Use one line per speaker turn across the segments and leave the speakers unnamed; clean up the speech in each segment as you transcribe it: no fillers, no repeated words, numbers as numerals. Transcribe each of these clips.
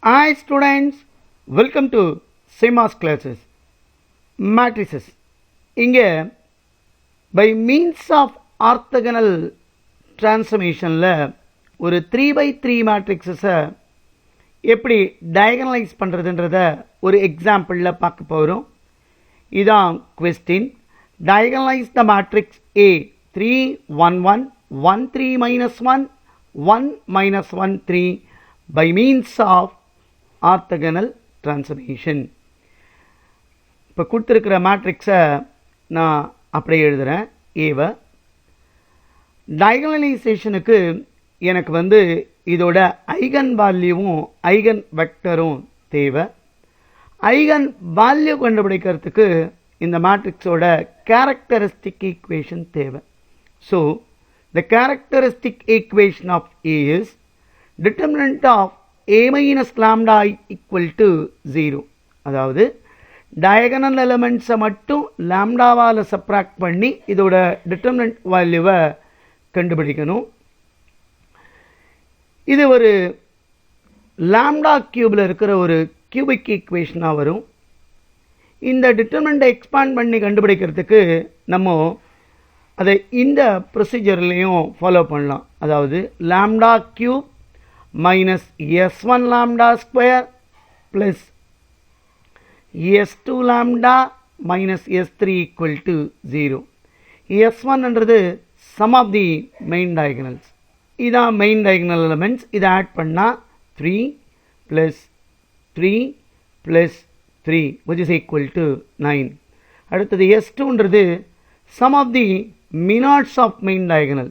Hi students, welcome to CMAS classes. Matrices. இங்கே by means of orthogonal transformationல ஒரு 3x3 matrixஸை எப்படி diagonalize பண்ணுறதுன்றத ஒரு எக்ஸாம்பிளில் பார்க்க போகிறோம். இதான் question. Diagonalize the matrix A 3 1 1 1 3 minus 1 1 minus 1 3 by means of orthogonal transformation. இப்போ கொடுத்துருக்கிற மேட்ரிக்ஸை நான் அப்படியே எழுதுகிறேன். ஏவை டயகனலைசேஷனுக்கு எனக்கு இதோட ஐகன் வேல்யூவும் ஐகன் வெக்டரும் தேவை. ஐகன் வேல்யூ கண்டுபிடிக்கிறதுக்கு இந்த மேட்ரிக்ஸோட கேரக்டரிஸ்டிக் ஈக்குவேஷன் தேவை. So the characteristic equation of A is determinant of a minus lambda equal to 0. அதாவது diagonal elements மட்டும் லாம்டாவால் சப்ராக்ட் பண்ணி இதோட determinant வேல்யூவை கண்டுபிடிக்கணும். இது ஒரு லாம்டா கியூபில் இருக்கிற ஒரு கியூபிக் ஈக்குவேஷனாக வரும். இந்த டிட்டர்மினண்ட்டை எக்ஸ்பாண்ட் பண்ணி கண்டுபிடிக்கிறதுக்கு நம்ம அதை இந்த ப்ரொசீஜர்லேயும் ஃபாலோ பண்ணலாம். அதாவது lambda cube minus s1 lambda square plus s2 lambda minus s3 equal to 0. s1 என்றது sum of the main diagonals. இதான் main diagonal elements. இதை ஆட் பண்ணால் 3 plus 3 plus 3 which is equal to 9. அடுத்தது s2 என்றது sum of the minnots of main diagonal.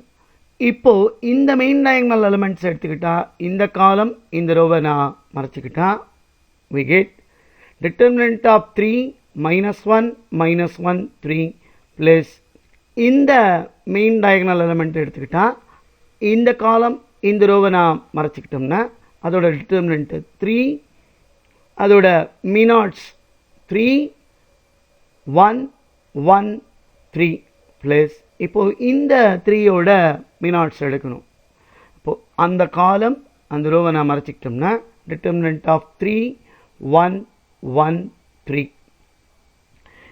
இப்போ இந்த main diagonal elements எடுத்துக்கிட்டா இந்த காலம் இந்த ரோவை நான் மறைச்சிக்கிட்டா we get determinant of 3 minus 1 minus 1 3 plus இந்த மெயின் டயகனல் எலிமெண்ட் எடுத்துக்கிட்டா இந்த காலம் இந்த ரோவை நான் மறைச்சிக்கிட்டோம்னா அதோட டிட்டர்மினன்ட் 3, அதோட மினாட்ஸ் 3 1 1 3 plus இப்போது இந்த 3யோட மினாட்ஸ் எடுக்கணும். இப்போது அந்த காலம் அந்த ரோவை நான் மறைச்சிக்கிட்டோம்னா டிட்டர்மினன்ட் ஆஃப் 3 1 1 3.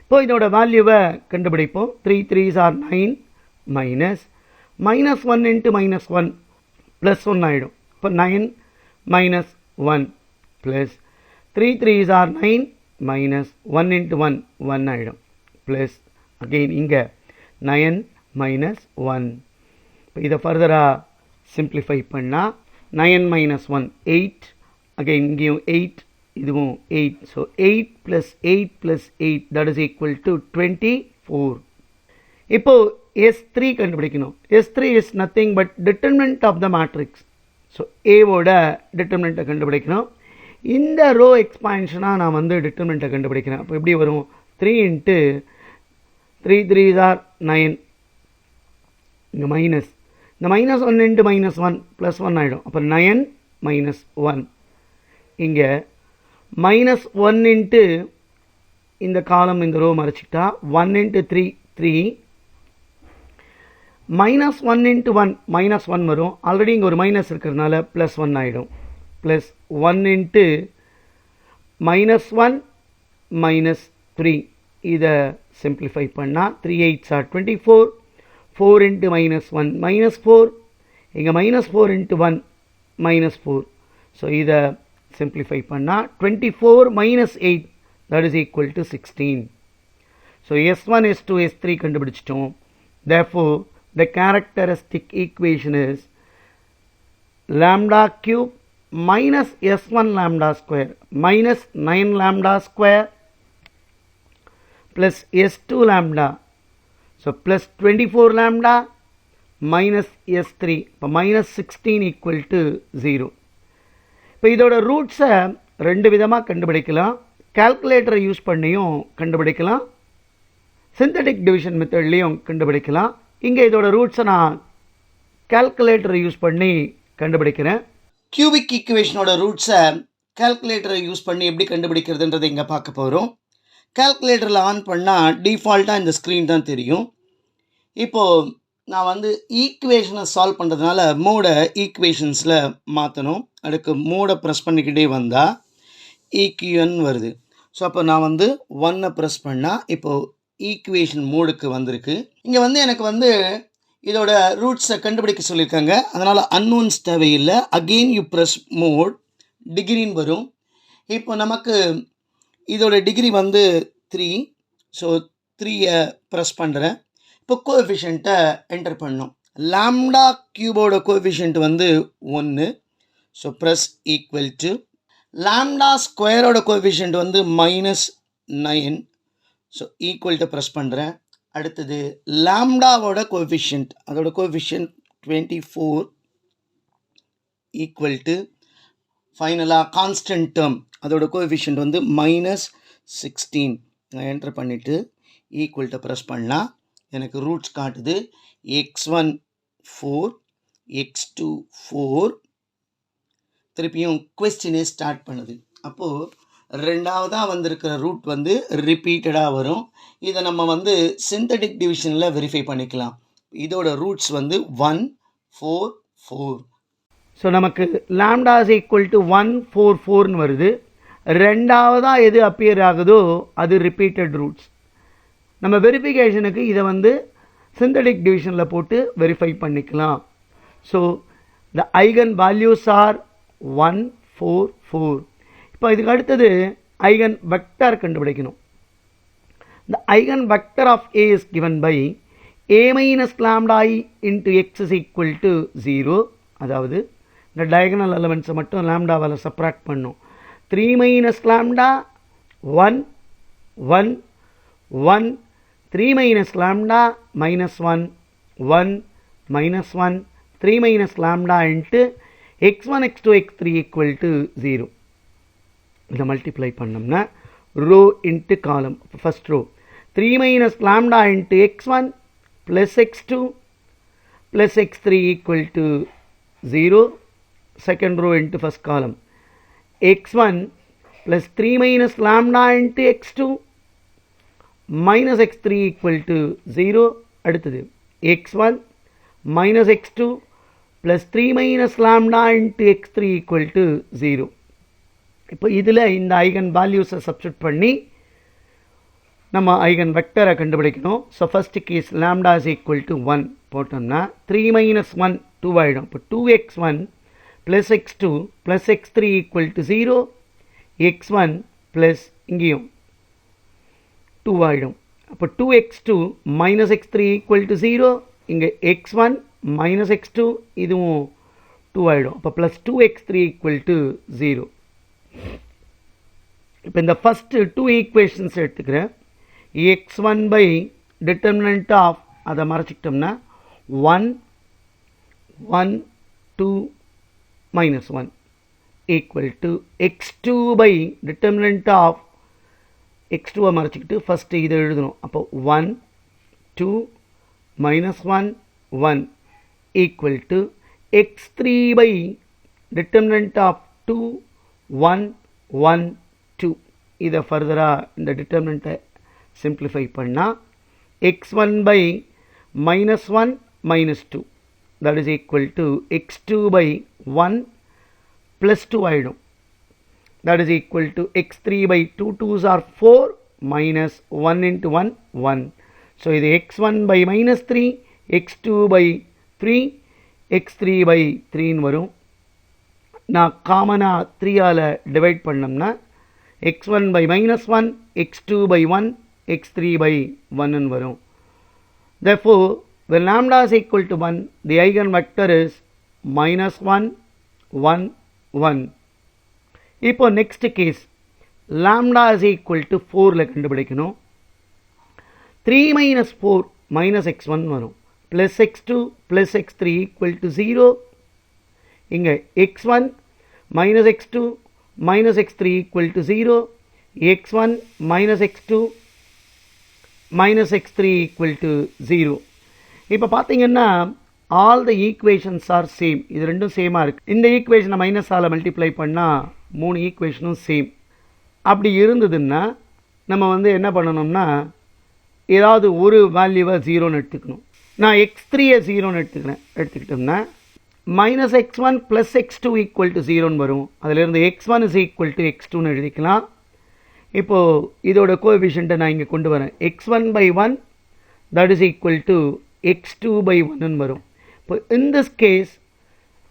இப்போது இதோட வேல்யூவை கண்டுபிடிப்போம். 3 3s are 9 minus 1 into minus 1 plus 1 ஆகிடும். இப்போ 9 minus 1 plus 3 3s are 9 minus 1 into 1 1 ஆகிடும் plus again இங்கே 9 minus 1. இப்போ இதை ஃபர்தராக சிம்பிளிஃபை பண்ணால் 9 minus 1 8, again இங்கேயும் 8, இதுவும் 8. So 8 plus 8 plus 8 that is equal to 24. இப்போது S3 கண்டுபிடிக்கணும். S3 is nothing but determinant of the matrix. So ஏவோட டிட்டர்மினண்ட்டை கண்டுபிடிக்கணும். இந்த ரோ எக்ஸ்பான்ஷனாக நான் டிட்டர்மினண்ட்டை கண்டுபிடிக்கிறேன். அப்போ எப்படி வரும்? 3 into 3 3s are 9. இங்கே மைனஸ் இந்த மைனஸ் 1 இன்ட்டு மைனஸ் 1 ப்ளஸ் 1 ஆகிடும். அப்போ 9 minus 1. இங்கே minus 1 இன்ட்டு இந்த காலம் இந்த row மறைச்சிக்கிட்டா 1 into 3 3 minus 1 into 1 minus 1 வரும். ஆல்ரெடி இங்கே ஒரு மைனஸ் இருக்கிறதுனால ப்ளஸ் 1 ஆகிடும். Plus 1 into minus 1 minus 3. இதை சிம்பிளிஃபை பண்ணால் 3 8s are 24. 4 into minus 1 minus 4. இங்கே minus 4 into 1 minus 4. ஸோ இதை சிம்பிளிஃபை பண்ணால் 24 minus 8 that is equal to 16. So s1 s2 s3 கண்டுபிடிச்சிட்டோம். therefore the characteristic equation is lambda cube minus s1 lambda square minus 9 lambda square plus s2 lambda. So plus 24 lambda minus s3. இப்போ minus 16 equal to 0. இப்போ இதோட ரூட்ஸை ரெண்டு விதமாக கண்டுபிடிக்கலாம். கால்குலேட்டரை use பண்ணியும் கண்டுபிடிக்கலாம், synthetic division மெத்தட்லேயும் கண்டுபிடிக்கலாம். இங்கே இதோட ரூட்ஸை நான் கால்குலேட்டரை யூஸ் பண்ணி கண்டுபிடிக்கிறேன். கியூபிக் ஈக்குவேஷனோட ரூட்ஸை கால்குலேட்டரை யூஸ் பண்ணி எப்படி கண்டுபிடிக்கிறதுன்றதை இங்கே பார்க்க போகிறோம். கால்குலேட்டரில் ஆன் பண்ணால் டிஃபால்ட்டாக இந்த ஸ்க்ரீன் தான் தெரியும். இப்போது நான் வந்து ஈக்குவேஷனை சால்வ் பண்ணுறதுனால மோடை ஈக்குவேஷன்ஸில் மாற்றணும். அதுக்கு மோடை ப்ரெஸ் பண்ணிக்கிட்டே வந்தால் ஈக்யூஎன் வருது. ஸோ அப்போ நான் வந்து 1 ப்ரெஸ் பண்ணால் இப்போது ஈக்குவேஷன் மோடுக்கு வந்திருக்கு. இங்கே வந்து எனக்கு வந்து இதோட ரூட்ஸை கண்டுபிடிக்க சொல்லியிருக்காங்க. அதனால் அன்னோன்ஸ் தேவையில்லை. அகெயின் யூ ப்ரெஸ் மோட் டிகிரின்னு வரும். இப்போ நமக்கு இதோட டிகிரி வந்து 3. ஸோ 3 ப்ரெஸ் பண்ணுறேன். இப்போ கோஎஃபிஷியண்ட்டை என்டர் பண்ணணும். லாம்டா கியூபோட கோஎஃபிஷியண்ட் வந்து 1. ஸோ ப்ரெஸ் ஈக்குவல் டு லாம்டா ஸ்கொயரோட கோஎஃபிஷியண்ட் வந்து -9. ஸோ ஈக்குவல் டு ப்ரெஸ் பண்ணுறேன். அடுத்தது லாம்டாவோட கோஎஃபிஷியண்ட், அதோட கோஎஃபிஷியண்ட் 24 ஈக்குவல் டு ஃபைனலாக கான்ஸ்டன்ட் டேர்ம் அதோட கோஎஃபிஷியண்ட் வந்து -16. நான் என்டர் பண்ணிவிட்டு ஈக்குவல் டு ப்ரெஸ் பண்ணால் எனக்கு ரூட்ஸ் காட்டுது. x1 4, x2 4. திருப்பியும் கொஸ்டினே ஸ்டார்ட் பண்ணுது. அப்போது ரெண்டாவதாக வந்திருக்கிற ரூட் வந்து ரிப்பீட்டடாக வரும். இதை நம்ம வந்து சிந்தட்டிக் டிவிஷனில் வெரிஃபை பண்ணிக்கலாம். இதோட ரூட்ஸ் வந்து 1 4 4. ஸோ நமக்கு லாம்டா இஸ் ஈக்குவல் டு 1 4 4ன்னு வருது. ரெண்டாவதாக எது அப்பியர் ஆகுதோ அது ரிப்பீட்டட் ரூட்ஸ். நம்ம வெரிஃபிகேஷனுக்கு இதை வந்து சிந்தட்டிக் டிவிஷனில் போட்டு வெரிஃபை பண்ணிக்கலாம். So the eigen values are 1 4 4. இப்போ இதுக்கு அடுத்தது ஐகன் வெக்டர் கண்டுபிடிக்கணும். The eigen vector of A is given by A minus lambda I into x is equal to 0. அதாவது இந்த டயகனல் எலமெண்ட்ஸை மட்டும் லாம்டாவால் சப்ராக்ட் பண்ணும். 3 minus lambda 1 1 1 3 minus lambda -1 1 -1 3 minus lambda into x1 x2 x3 equal to 0. இதை multiply பண்ணோம்னா row into column. First row 3 minus lambda into x1 plus x2 plus x3 equal to 0. Second row into first column x1 plus 3 minus lambda into x2 minus x3 equal to 0. அடுத்தது x1 minus x2 plus 3 minus lambda into x3 equal to 0. இப்போ இதில் இந்த eigen வேல்யூஸை substitute பண்ணி நம்ம eigen வெக்டரை கண்டுபிடிக்கணும். So first case lambda is equal to 1 போட்டோம்னா 3 minus 1 2 ஆகிடும். இப்போ 2x1 plus x2 plus x3 equal to 0. x1 plus இங்கேயும் 2 ஆகிடும். அப்போ 2x2 minus x3 equal to 0. இங்கே x1 minus x2 இதுவும் 2 ஆகிடும். அப்போ ப்ளஸ் 2x3 equal to 0. இப்போ இந்த ஃபஸ்ட்டு 2 ஈக்குவேஷன்ஸ் எடுத்துக்கிறேன். x1 பை டிட்டர்மினன்ட் ஆஃப் அதை மறைச்சிக்கிட்டோம்னா 1 1 2 -1 equal to x2 by determinant of x2 மறைச்சிக்கிட்டு ஃபஸ்ட்டு இதை எழுதணும். அப்போ 1 2 -1 1 equal to x3 by determinant of 2 1 1 2. இதை ஃபர்தராக இந்த டிட்டர்மினண்ட்டை சிம்பிளிஃபை பண்ணால் x1 by -1 -2 that is equal to x2 by 1 plus 2 ஆகிடும். that is equal to x3 by 2 2s are 4 minus 1 into 1 1. so இது x1 by -3 x2 by 3 x3 by 3 வரும். நான் காமனாக 3ஆல் divide பண்ணோம்னா x1 by -1 x2 by 1 x3 by 1 வரும். therefore when lambda is equal to 1 the eigenvector is -1 1 1. இப்போ next case lambda is equal to 4ல் கண்டுபிடிக்கணும். 3 minus 4 minus x1 வரும் plus x2 plus x3 equal to 0. இங்கே x1 minus x2 minus x3 equal to 0. x1 minus x2 minus x3 equal to 0. இப்போ பார்த்தீங்கன்னா all the equations R same. இது ரெண்டும் சேமாக இருக்குது. இந்த ஈக்குவேஷனை மைனஸால் மல்டிப்ளை பண்ணால் 3 ஈக்குவேஷனும் சேம். அப்படி இருந்ததுன்னா நம்ம வந்து என்ன பண்ணணும்னா ஏதாவது ஒரு வேல்யூவை 0ன்னு எடுத்துக்கணும். நான் x3 0ன்னு எடுத்துக்கிட்டோம்னா minus x1 plus x2 equal to 0ன்னு வரும். அதிலிருந்து x1 இஸ் ஈக்குவல் டு x2ன்னு எழுதிக்கலாம். இப்போது இதோட கோஎஃபிஷியண்ட்டை நான் இங்கே கொண்டு வரேன். x1/1 that is equal to x2/1 வரும். இப்போ in this case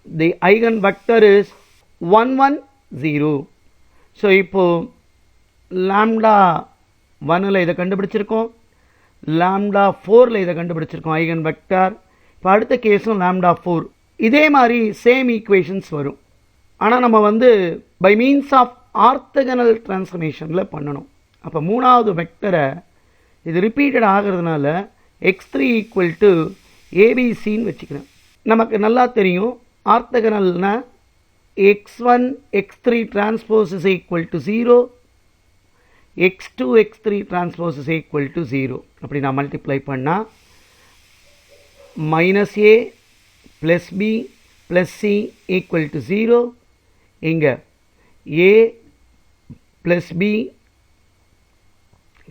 the eigenvector is 1 1 0. So இப்போது லாம்டா 1ல் இதை கண்டுபிடிச்சிருக்கோம், லாம்டா 4ல் இதை கண்டுபிடிச்சிருக்கோம் ஐகன் வெக்டார். இப்போ அடுத்த கேஸும் லாம்டா 4. இதே மாதிரி சேம் ஈக்குவேஷன்ஸ் வரும். ஆனால் நம்ம வந்து பை மீன்ஸ் ஆஃப் ஆர்த்தகனல் டிரான்ஸ்ஃபர்மேஷனில் பண்ணணும். அப்போ மூணாவது வெக்டரை இது ரிப்பீட்டட் ஆகிறதுனால x3 ஈக்குவல் டு ஏபிசின்னு வச்சுக்கிறேன். நமக்கு நல்லா தெரியும் ஆர்த்தகனல்னா x1 x3 transpose is equal to 0, x2 x3 transpose is equal to 0. அப்படி நான் மல்டிப்ளை பண்ணால் minus A plus B plus C equal to 0. இங்கே A plus B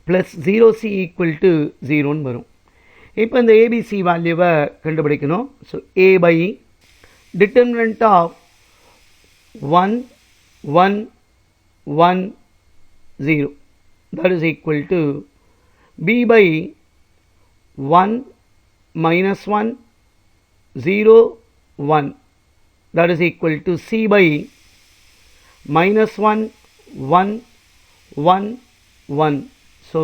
plus 0c equal to 0ன்னு வரும். இப்போ இந்த ஏபிசி வேல்யூவை கண்டுபிடிக்கணும். So A by determinant of 1 1 1 0 that is equal to b by 1 minus 1 0 1 that is equal to c by minus 1 1 1 1. So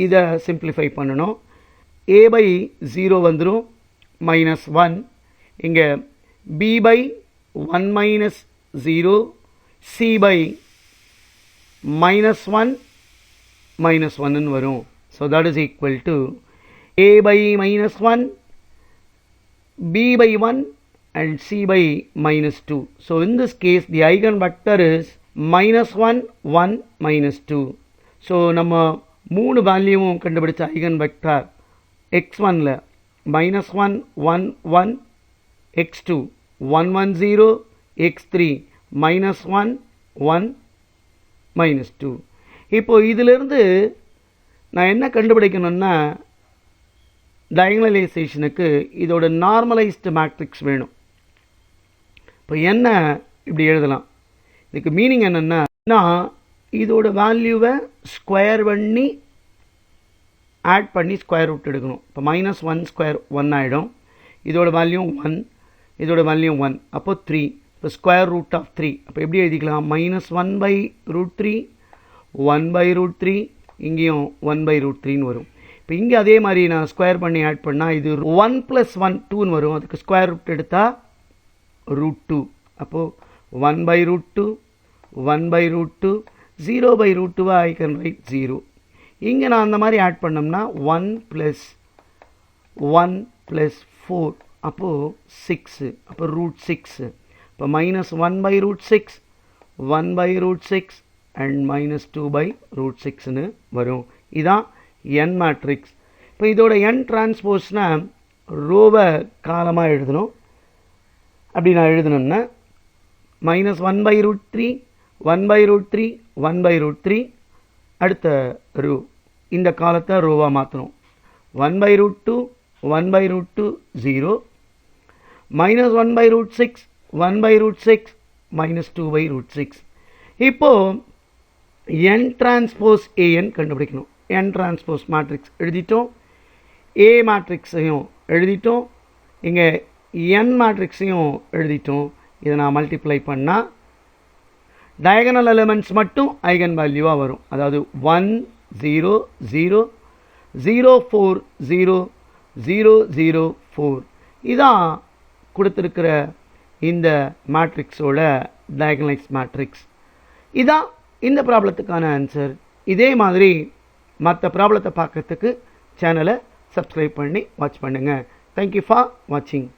இதை simplify பண்ணணும். a by 0 வந்துடும் minus 1, இங்கே b by 1 minus 0, c by minus 1 minus 1ன்னு வரும். So that is equal to a by minus 1, b by 1 and c by minus 2. So in this case the eigenvector is minus 1 1 minus 2. So நம்ம மூணு வேல்யூவும் கண்டுபிடிச்ச eigen vector x1ல minus 1 1 1, x2 1 1 0, x3 minus 1 1 minus 2. இப்போது இதிலிருந்து நான் என்ன கண்டுபிடிக்கணும்னா டயகனலைசேஷனுக்கு இதோட நார்மலைஸ்டு மேட்ரிக்ஸ் வேணும். இப்போ என்ன இப்படி எழுதலாம், இதுக்கு மீனிங் என்னென்னா நான் இதோட வேல்யூவை ஸ்கொயர் பண்ணி ஆட் பண்ணி ஸ்கொயர் ரூட் எடுக்கணும். இப்போ மைனஸ் 1 ஸ்கொயர் 1 ஆகிடும், இதோட வேல்யூ 1, இதோட வேல்யூ 1, அப்போ 3. இப்போ ஸ்கொயர் ரூட் ஆஃப் 3, அப்போ எப்படி எழுதிக்கலாம், minus 1/√3 1/√3, இங்கேயும் 1/√3ன்னு வரும். இப்போ இங்கே அதே மாதிரி நான் ஸ்கொயர் பண்ணி ஆட் பண்ணால் இது 1 + 1 2ன்னு வரும். அதுக்கு ஸ்கொயர் ரூட் எடுத்தால் √2, அப்போது 1/√2 1/√2 0/√2 I can write 0. இங்கே நான் அந்த மாதிரி ஆட் பண்ணோம்னா 1 + 1 + 4, அப்போது 6, அப்போ √6. இப்போ minus 1/√6 1/√6 and minus 2/√6ன்னு வரும். இதான் n மேட்ரிக்ஸ். இப்போ இதோட n டிரான்ஸ்போஸ்னால் ரோவை காலமாக எழுதணும். அப்படி நான் எழுதணும்னா minus 1/√3 1/√3 1/√3, அடுத்த ரோ இந்த காலத்தை ரோவாக மாற்றணும். 1/√2 1/√2 0, minus 1/√6 1/√6 minus 2/√6. இப்போது n டிரான்ஸ்போஸ் an கண்டுபிடிக்கணும். n டிரான்ஸ்போஸ் மேட்ரிக்ஸ் எழுதிட்டோம், a மேட்ரிக்ஸையும் எழுதிட்டோம், இங்கே n மேட்ரிக்ஸையும் எழுதிட்டோம். இதை நான் மல்டிப்ளை பண்ணால் டயகனல் எலிமெண்ட்ஸ் மட்டும் ஐகன் வேல்யூவாக வரும். அதாவது 1 0 0 0 4 0 0 0 4. இதான் கொடுத்துருக்கிற இந்த மேட்ரிக்ஸோட டயகனலைஸ் மேட்ரிக்ஸ். இதான் இந்த ப்ராப்ளத்துக்கான ஆன்சர். இதே மாதிரி மற்ற ப்ராப்ளத்தை பார்க்கறதுக்கு சேனலை சப்ஸ்கிரைப் பண்ணி வாட்ச் பண்ணுங்கள். தேங்க்யூ ஃபார் வாட்சிங்.